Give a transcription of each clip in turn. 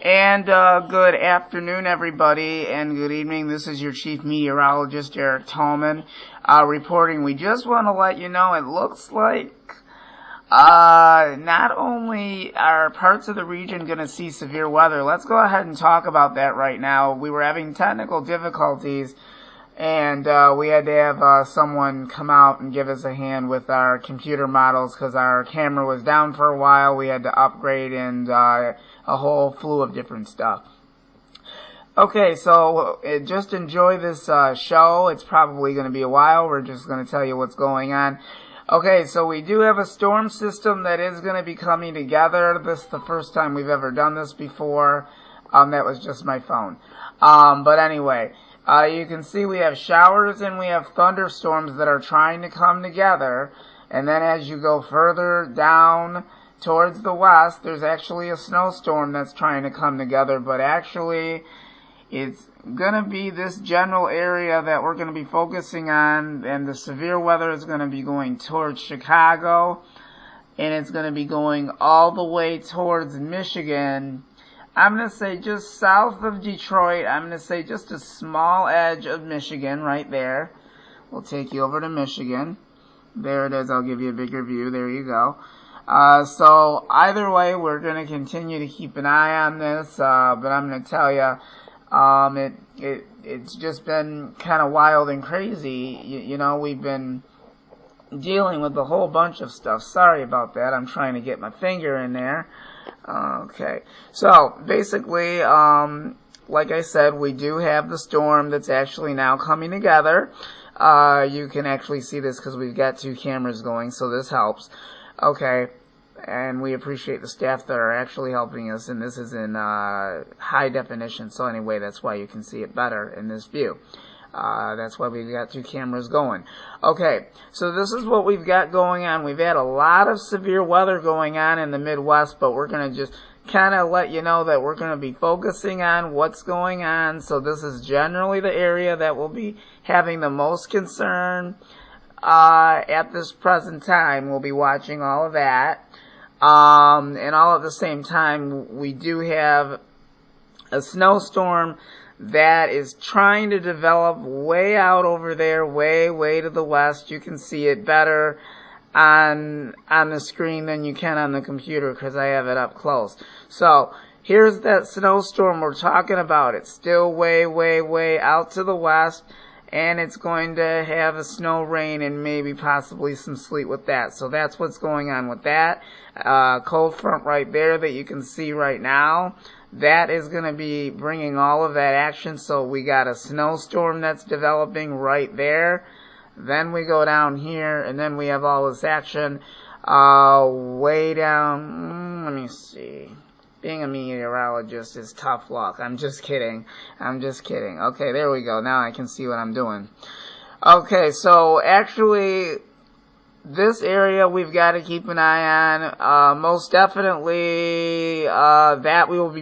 And good afternoon, everybody, and good evening. This is your chief meteorologist, Eric Tallman, reporting. We just want to let you know it looks like not only are parts of the region going to see severe weather, let's go ahead and talk about that right now. We were having technical difficulties, and we had to have someone come out and give us a hand with our computer models because our camera was down for a while. We had to upgrade and a whole slew of different stuff. Okay, so just enjoy this show. It's probably going to be a while. We're just going to tell you what's going on. Okay, so we do have a storm system that is going to be coming together. This is the first time we've ever done this before. That was just my phone. But anyway, you can see we have showers and we have thunderstorms that are trying to come together. And then as you go further down towards the west, there's actually a snowstorm that's trying to come together, but actually it's going to be this general area that we're going to be focusing on, and the severe weather is going to be going towards Chicago, and it's going to be going all the way towards Michigan. I'm going to say just south of Detroit. I'm going to say just a small edge of Michigan right there. We'll take you over to Michigan. There it is. I'll give you a bigger view. There you go. So either way, we're going to continue to keep an eye on this, but I'm going to tell you, it's just been kind of wild and crazy. You know, we've been dealing with a whole bunch of stuff. Sorry about that. I'm trying to get my finger in there. Okay. So basically, like I said, we do have the storm that's actually now coming together. You can actually see this because we've got two cameras going, so this helps. Okay, and we appreciate the staff that are actually helping us, and this is in high definition, so anyway, that's why you can see it better in this view. That's why we've got two cameras going. Okay, so this is what we've got going on. We've had a lot of severe weather going on in the Midwest, but we're going to just kind of let you know that we're going to be focusing on what's going on. So this is generally the area that will be having the most concern. At this present time, we'll be watching all of that. And all at the same time, we do have a snowstorm that is trying to develop way out over there, way to the west. You can see it better on the screen than you can on the computer because I have it up close. So here's that snowstorm we're talking about. It's still way out to the west. And it's going to have a snow, rain, and maybe possibly some sleet with that. So that's what's going on with that. Cold front right there that you can see right now. That is going to be bringing all of that action. So we got a snowstorm that's developing right there. Then we go down here, and then we have all this action way down. Let me see. Being a meteorologist is tough luck. I'm just kidding. Okay, there we go. Now I can see what I'm doing. Okay, so actually, this area we've got to keep an eye on. Most definitely, that we will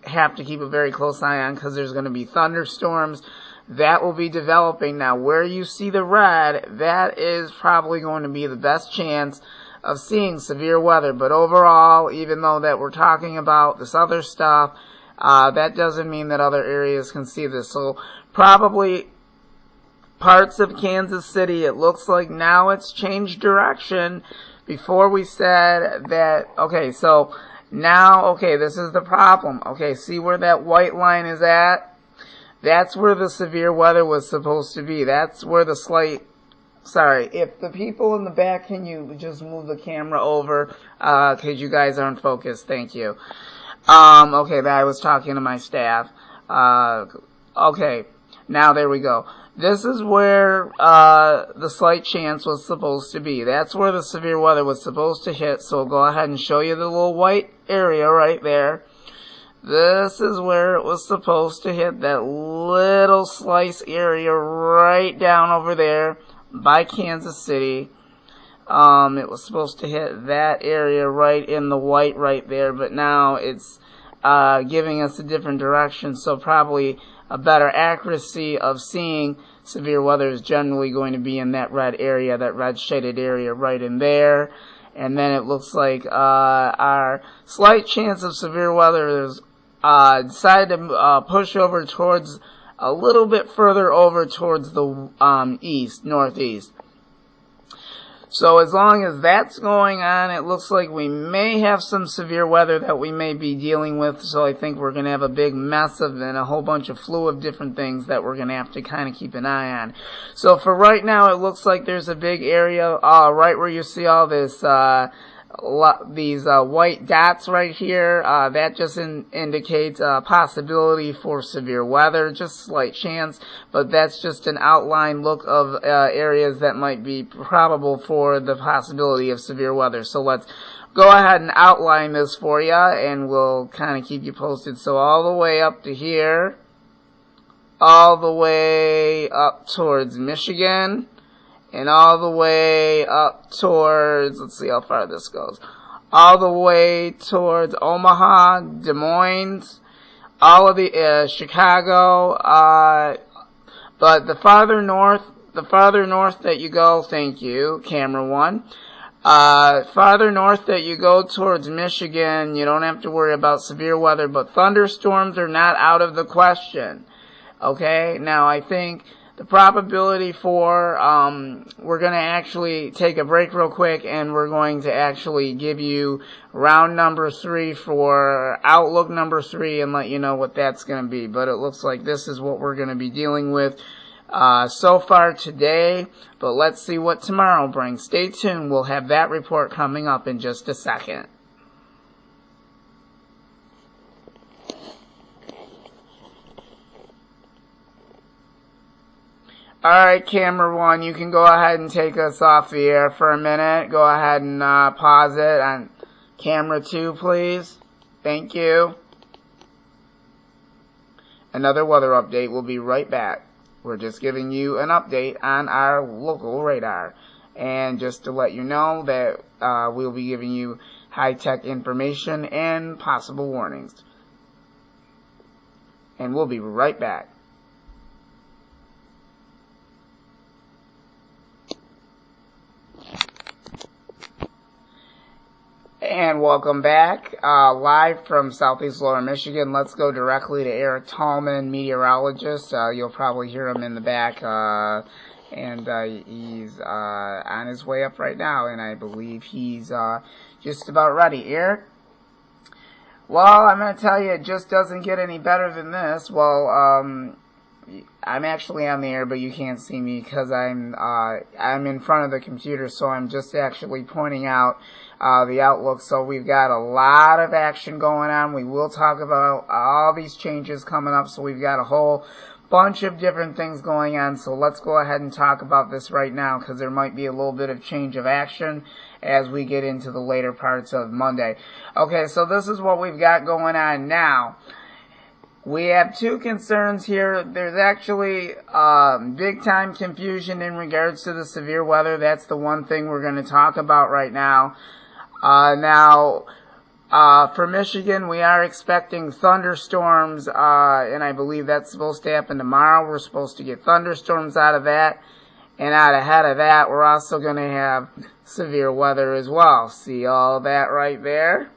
have to keep a very close eye on because there's going to be thunderstorms that will be developing. Now, where you see the red, that is probably going to be the best chance of seeing severe weather. But overall, even though that we're talking about this other stuff, that doesn't mean that other areas can see this. So probably parts of Kansas City, it looks like now it's changed direction. Before we said that, okay, so now, okay, this is the problem. Okay, see where that white line is at? That's where the severe weather was supposed to be. That's where the slight... Sorry, if the people in the back, can you just move the camera over, because you guys aren't focused, thank you. Okay, I was talking to my staff. Okay, now there we go. This is where, the slight chance was supposed to be. That's where the severe weather was supposed to hit, so I'll go ahead and show you the little white area right there. This is where it was supposed to hit, that little slice area right down over there by Kansas City. It was supposed to hit that area right in the white right there, but now it's giving us a different direction, so probably a better accuracy of seeing severe weather is generally going to be in that red area, that red shaded area right in there. And then it looks like our slight chance of severe weather is decided to push over towards a little bit further over towards the northeast. So as long as that's going on, it looks like we may have some severe weather that we may be dealing with. So I think we're going to have a big mess of and a whole bunch of flu of different things that we're going to have to kind of keep an eye on. So for right now, it looks like there's a big area right where you see all this these white dots right here. That just indicates a possibility for severe weather, just slight chance, but that's just an outline look of areas that might be probable for the possibility of severe weather. So let's go ahead and outline this for you, and we'll kind of keep you posted. So all the way up to here, all the way up towards Michigan, and all the way up towards, let's see how far this goes, all the way towards Omaha, Des Moines, all of the Chicago, but the farther north that you go, thank you, camera one, farther north that you go towards Michigan, you don't have to worry about severe weather, but thunderstorms are not out of the question. Okay, now I think the probability for, we're going to actually take a break real quick, and we're going to actually give you round number 3 for outlook number 3 and let you know what that's going to be. But it looks like this is what we're going to be dealing with so far today. But let's see what tomorrow brings. Stay tuned. We'll have that report coming up in just a second. Alright, camera one, you can go ahead and take us off the air for a minute. Go ahead and pause it on camera 2, please. Thank you. Another weather update. We'll be right back. We're just giving you an update on our local radar. And just to let you know that we'll be giving you high-tech information and possible warnings. And we'll be right back. And welcome back, live from Southeast Lower Michigan. Let's go directly to Eric Tallman, meteorologist. You'll probably hear him in the back, and he's on his way up right now, and I believe he's just about ready. Eric? Well, I'm going to tell you, it just doesn't get any better than this. Well, I'm actually on the air, but you can't see me because I'm in front of the computer, so I'm just actually pointing out the outlook. So we've got a lot of action going on. We will talk about all these changes coming up, so we've got a whole bunch of different things going on. So let's go ahead and talk about this right now, because there might be a little bit of change of action as we get into the later parts of Monday. Okay, so this is what we've got going on now. We have two concerns here. There's actually big time confusion in regards to the severe weather. That's the one thing we're going to talk about right now. For Michigan, we are expecting thunderstorms, and I believe that's supposed to happen tomorrow. We're supposed to get thunderstorms out of that. And out ahead of that, we're also going to have severe weather as well. See all that right there?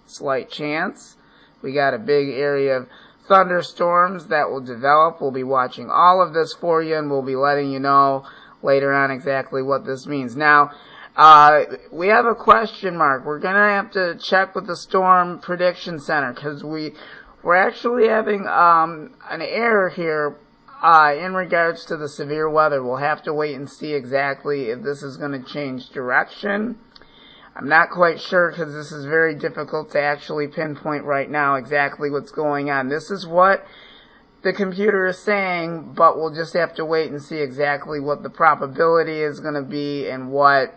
Slight chance. We got a big area of thunderstorms that will develop. We'll be watching all of this for you, and we'll be letting you know later on exactly what this means. Now, we have a question mark. We're going to have to check with the Storm Prediction Center, because we're actually having an error here in regards to the severe weather. We'll have to wait and see exactly if this is going to change direction. I'm not quite sure, because this is very difficult to actually pinpoint right now exactly what's going on. This is what the computer is saying, but we'll just have to wait and see exactly what the probability is going to be and what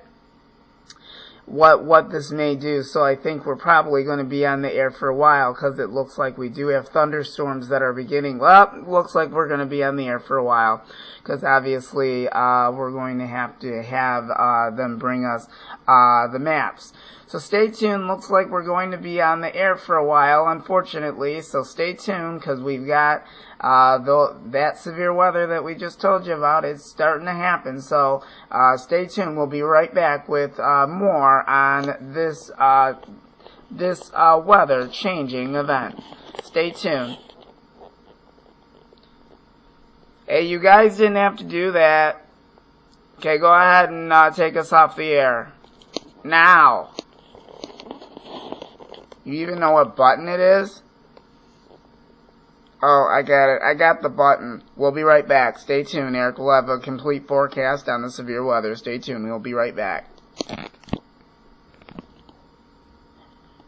this may do. So I think we're probably going to be on the air for a while, because it looks like we do have thunderstorms that are beginning. Well, it looks like we're going to be on the air for a while, because obviously we're going to have them bring us the maps. So stay tuned. Looks like we're going to be on the air for a while, unfortunately. So stay tuned, because we've got that severe weather that we just told you about. It's starting to happen. So stay tuned. We'll be right back with more on this this weather changing event. Stay tuned. Hey, you guys didn't have to do that. Okay, go ahead and take us off the air. Now. You even know what button it is? Oh, I got it. I got the button. We'll be right back. Stay tuned, Eric. We'll have a complete forecast on the severe weather. Stay tuned. We'll be right back.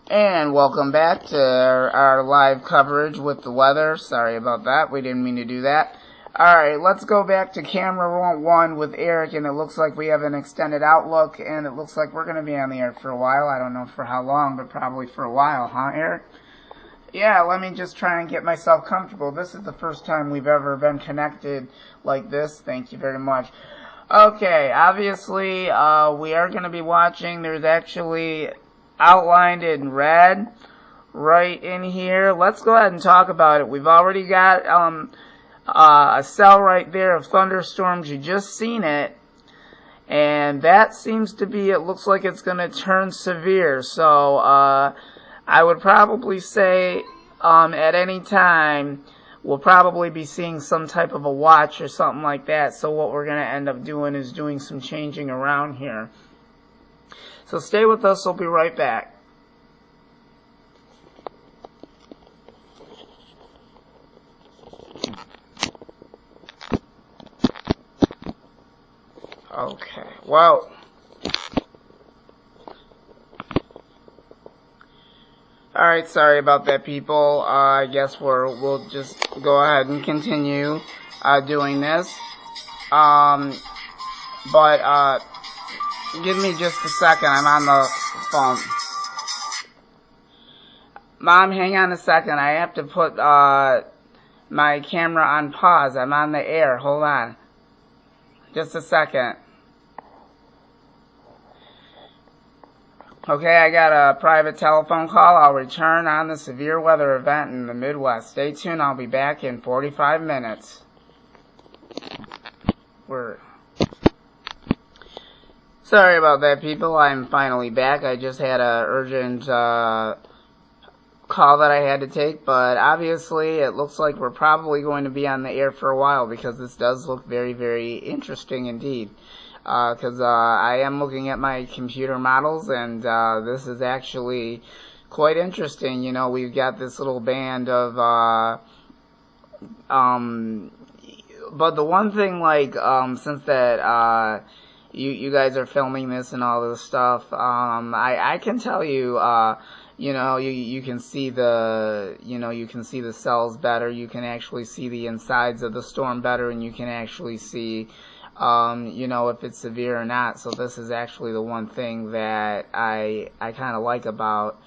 And welcome back to our live coverage with the weather. Sorry about that. We didn't mean to do that. Alright, let's go back to camera 1 with Eric, and it looks like we have an extended outlook, and it looks like we're going to be on the air for a while. I don't know for how long, but probably for a while, huh, Eric? Yeah, let me just try and get myself comfortable. This is the first time we've ever been connected like this. Thank you very much. Okay, obviously, we are going to be watching. There's actually outlined in red right in here. Let's go ahead and talk about it. We've already got a cell right there of thunderstorms. You just seen it. And that seems to be, it looks like it's going to turn severe. So, I would probably say, at any time, we'll probably be seeing some type of a watch or something like that. So what we're going to end up doing is doing some changing around here. So stay with us. We'll be right back. Okay, well, alright, sorry about that, people. I guess we'll just go ahead and continue doing this. But give me just a second. I'm on the phone. Mom, hang on a second. I have to put my camera on pause. I'm on the air. Hold on. Just a second. Okay, I got a private telephone call. I'll return on the severe weather event in the Midwest. Stay tuned. I'll be back in 45 minutes. Sorry about that, people. I'm finally back. I just had a urgent call that I had to take, but obviously it looks like we're probably going to be on the air for a while because this does look very, very interesting indeed. Because I am looking at my computer models, and this is actually quite interesting. You know, we've got this little band of but the one thing, like, since that you guys are filming this and all this stuff, I can tell you, you know, you can see the, you know, you can see the cells better. You can actually see the insides of the storm better, and you can actually see, you know, if it's severe or not. So this is actually the one thing that I kind of like about,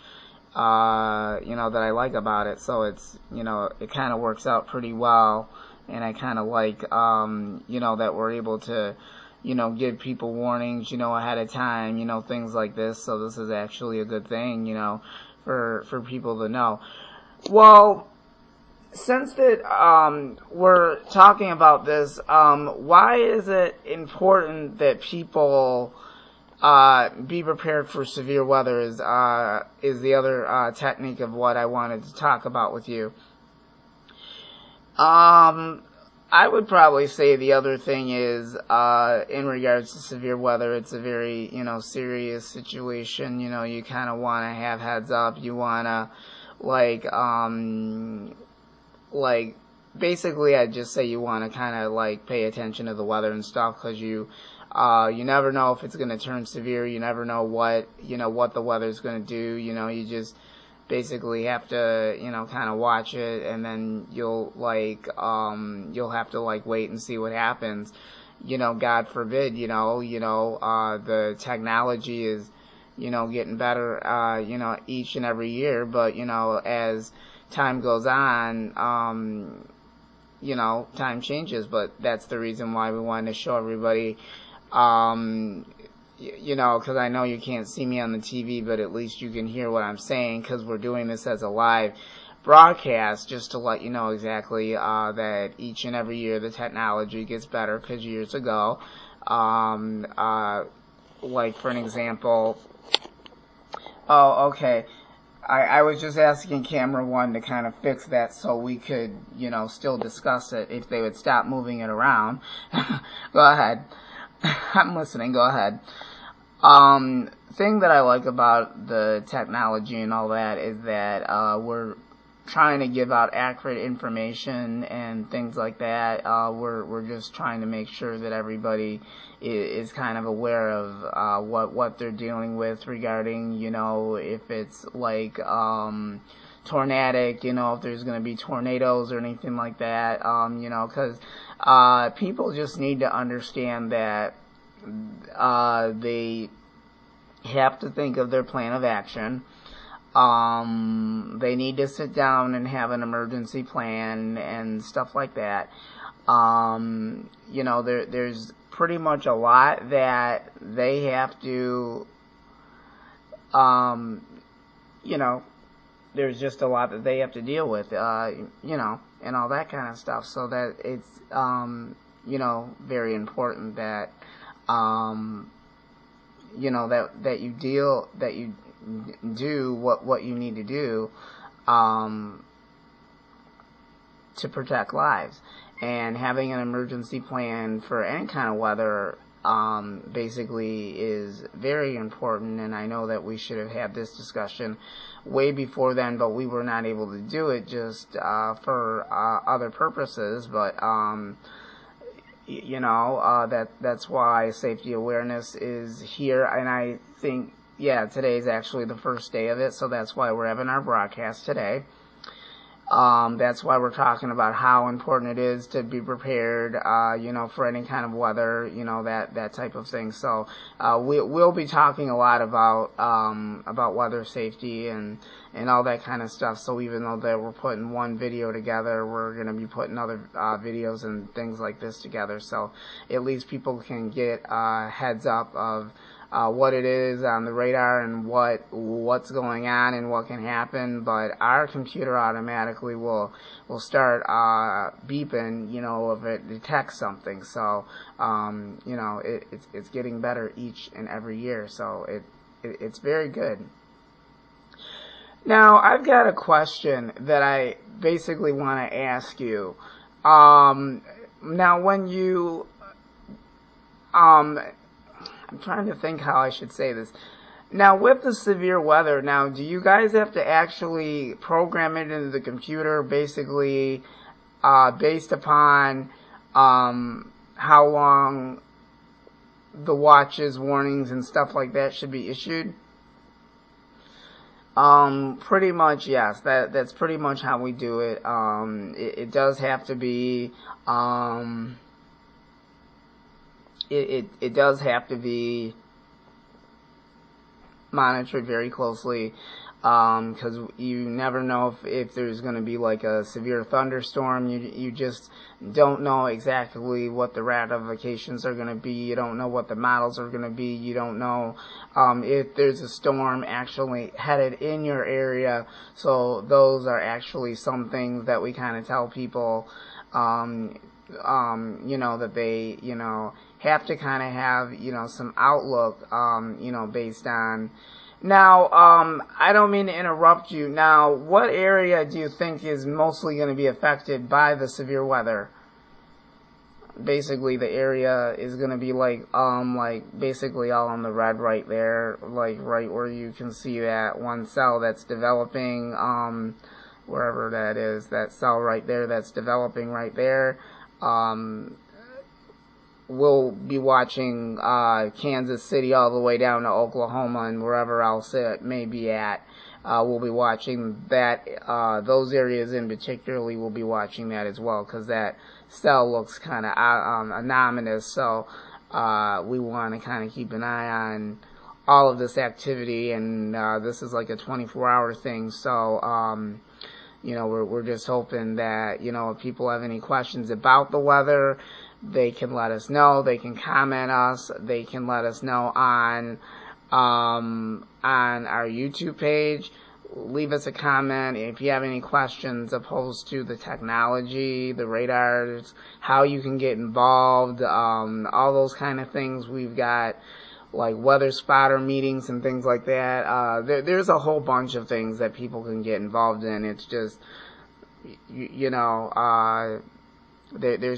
you know, that I like about it. So it's, you know, it kind of works out pretty well, and I kind of like, you know, that we're able to, you know, give people warnings, you know, ahead of time, you know, things like this. So this is actually a good thing, you know, for people to know. Well, since that we're talking about this, why is it important that people be prepared for severe weather is the other technique of what I wanted to talk about with you. I would probably say the other thing is, in regards to severe weather, it's a very, you know, serious situation. You know, you kind of want to have heads up. You want to, like, basically, I'd just say you want to kind of, like, pay attention to the weather and stuff, because you never know if it's going to turn severe. You never know what the weather's going to do. You know, you just basically have to, you know, kind of watch it, and then you'll have to, like, wait and see what happens. You know, God forbid, the technology is, you know, getting better, you know, each and every year, but, you know, as time goes on, you know, time changes, but that's the reason why we wanted to show everybody, you know, because I know you can't see me on the TV, but at least you can hear what I'm saying, because we're doing this as a live broadcast, just to let you know exactly that each and every year the technology gets better, because years ago, like, for an example, oh, okay, I was just asking camera one to kind of fix that so we could, still discuss it if they would stop moving it around. Go ahead. I'm listening. Go ahead. Thing that I like about the technology and all that is that we're trying to give out accurate information and things like that. We're just trying to make sure that everybody is kind of aware of what they're dealing with regarding, if it's like tornadic, if there's going to be tornadoes or anything like that, because people just need to understand that they have to think of their plan of action. They need to sit down and have an emergency plan and stuff like that. There's pretty much a lot that they have to, there's just a lot that they have to deal with, and all that kind of stuff. So that it's, very important that, that you do what you need to do to protect lives. And having an emergency plan for any kind of weather basically is very important, and I know that we should have had this discussion way before then, but we were not able to do it just for other purposes. But that's why safety awareness is here, and I think today's actually the first day of it, so that's why we're having our broadcast today. That's why we're talking about how important it is to be prepared, for any kind of weather, that type of thing. So, we'll be talking a lot about weather safety and all that kind of stuff. So even though that we're putting one video together, we're going to be putting other, videos and things like this together. So at least people can get a heads up of what it is on the radar and what's going on and what can happen. But our computer automatically will start beeping, if it detects something. So it's getting better each and every year. So it's very good. Now I've got a question that I basically want to ask you. Now when you I'm trying to think how I should say this. Now, with the severe weather, now, do you guys have to actually program it into the computer, basically, based upon how long the watches, warnings, and stuff like that should be issued? Pretty much, yes. That's pretty much how we do it. It does have to be, it does have to be monitored very closely, because you never know if there's going to be like a severe thunderstorm. You just don't know exactly what the ramifications are going to be. You don't know what the models are going to be. You don't know if there's a storm actually headed in your area. So those are actually some things that we kind of tell people, that they, have to kind of have, some outlook, based on. Now, I don't mean to interrupt you. Now, what area do you think is mostly going to be affected by the severe weather? Basically, the area is going to be like basically all on the red right there, like right where you can see that one cell that's developing, wherever that is, that cell right there that's developing right there. We'll be watching Kansas City all the way down to Oklahoma and wherever else it may be at. We'll be watching that, those areas in particularly, we'll be watching that as well, because that cell looks kind of anomalous. So we want to kind of keep an eye on all of this activity, and this is like a 24-hour thing. So we're just hoping that, if people have any questions about the weather, they can let us know. They can comment us. They can let us know on our YouTube page. Leave us a comment if you have any questions opposed to the technology, the radars, how you can get involved, all those kind of things. We've got like weather spotter meetings and things like that. There's a whole bunch of things that people can get involved in. It's just, there's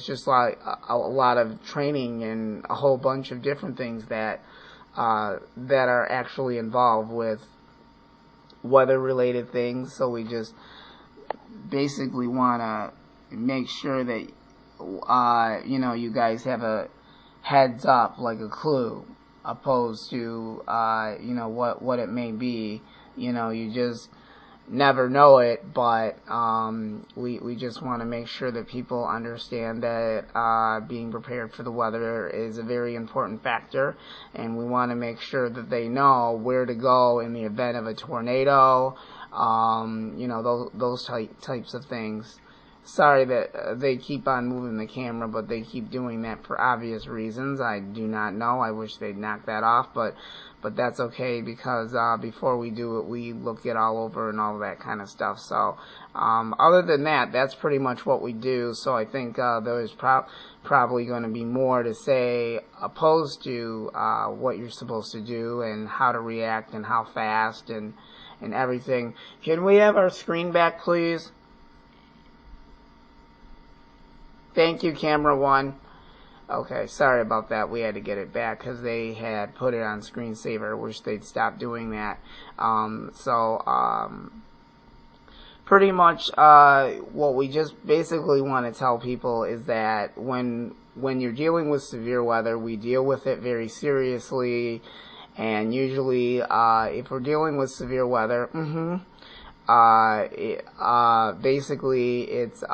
just like a lot of training and a whole bunch of different things that are actually involved with weather-related things. So we just basically want to make sure that you guys have a heads up, like a clue, opposed to what it may be. You just never know it, but we just want to make sure that people understand that being prepared for the weather is a very important factor, and we want to make sure that they know where to go in the event of a tornado, those types of things. Sorry that they keep on moving the camera, but they keep doing that for obvious reasons. I do not know. I wish they'd knock that off, but that's okay, because before we do it, we look it all over and all that kind of stuff. So other than that, that's pretty much what we do. So I think there's probably going to be more to say opposed to what you're supposed to do and how to react and how fast and everything. Can we have our screen back, please? Thank you, camera one. Okay, sorry about that. We had to get it back because they had put it on screensaver. Wish they'd stop doing that. Pretty much what we just basically want to tell people is that when you're dealing with severe weather, we deal with it very seriously. And usually, if we're dealing with severe weather, basically it's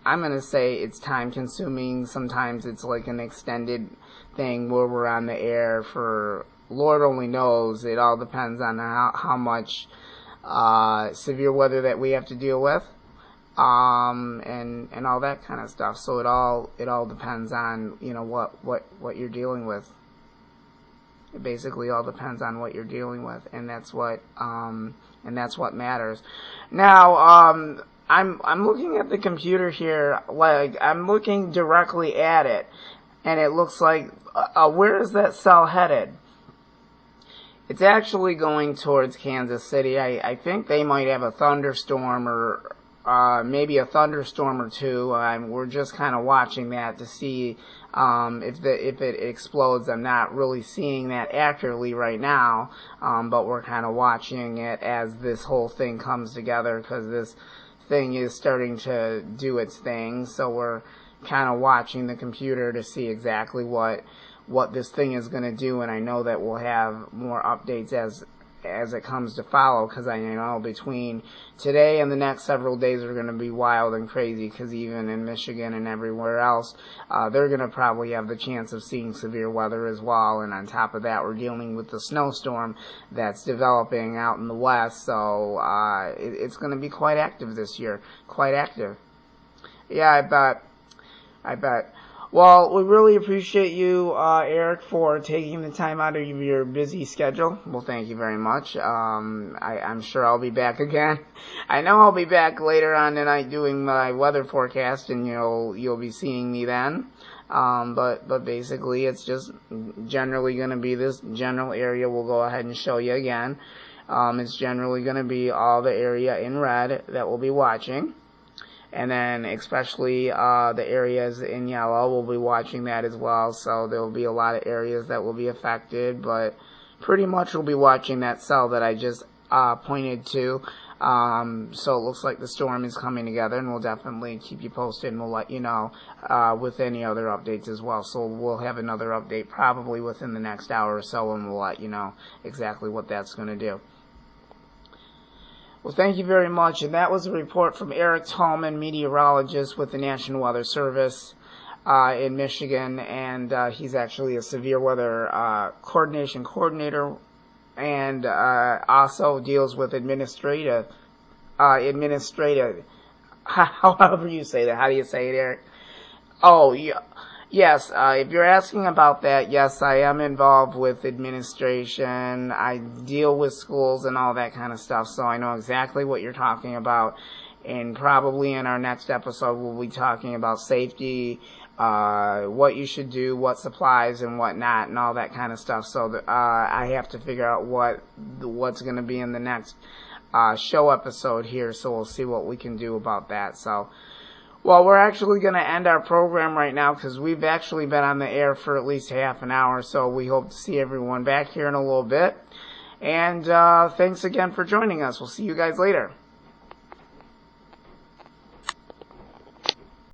I'm going to say it's time consuming. Sometimes it's like an extended thing where we're on the air for Lord only knows. It all depends on how much severe weather that we have to deal with, and all that kind of stuff. So it all depends on what you're dealing with. It basically all depends on what you're dealing with, and that's what matters. Now, I'm looking at the computer here, like I'm looking directly at it, and it looks like, where is that cell headed? It's actually going towards Kansas City. I think they might have a thunderstorm or maybe a thunderstorm or two. We're just kind of watching that to see if it explodes. I'm not really seeing that accurately right now, but we're kind of watching it as this whole thing comes together, because this thing is starting to do its thing. So we're kind of watching the computer to see exactly what this thing is going to do, and I know that we'll have more updates as it comes to follow, because I know between today and the next several days are going to be wild and crazy, because even in Michigan and everywhere else, they're going to probably have the chance of seeing severe weather as well. And on top of that, we're dealing with the snowstorm that's developing out in the west, so it's going to be quite active this year. Quite active. Yeah, I bet. Well, we really appreciate you, Eric, for taking the time out of your busy schedule. Well, thank you very much. I'm sure I'll be back again. I know I'll be back later on tonight doing my weather forecast, and you'll be seeing me then. But basically, it's just generally going to be this general area. We'll go ahead and show you again. It's generally going to be all the area in red that we'll be watching. And then especially the areas in yellow, we'll be watching that as well. So there will be a lot of areas that will be affected, but pretty much we'll be watching that cell that I just pointed to. So it looks like the storm is coming together, and we'll definitely keep you posted, and we'll let you know with any other updates as well. So we'll have another update probably within the next hour or so, and we'll let you know exactly what that's going to do. Well, thank you very much. And that was a report from Eric Tallman, meteorologist with the National Weather Service in Michigan. And he's actually a severe weather coordination coordinator, and also deals with administrative, however you say that. How do you say it, Eric? Oh, yeah. Yes, if you're asking about that, yes, I am involved with administration. I deal with schools and all that kind of stuff, so I know exactly what you're talking about. And probably in our next episode, we'll be talking about safety, what you should do, what supplies and what not, and all that kind of stuff. So that, I have to figure out what's going to be in the next show episode here. So we'll see what we can do about that. So, well, we're actually going to end our program right now because we've actually been on the air for at least half an hour. So we hope to see everyone back here in a little bit. And thanks again for joining us. We'll see you guys later.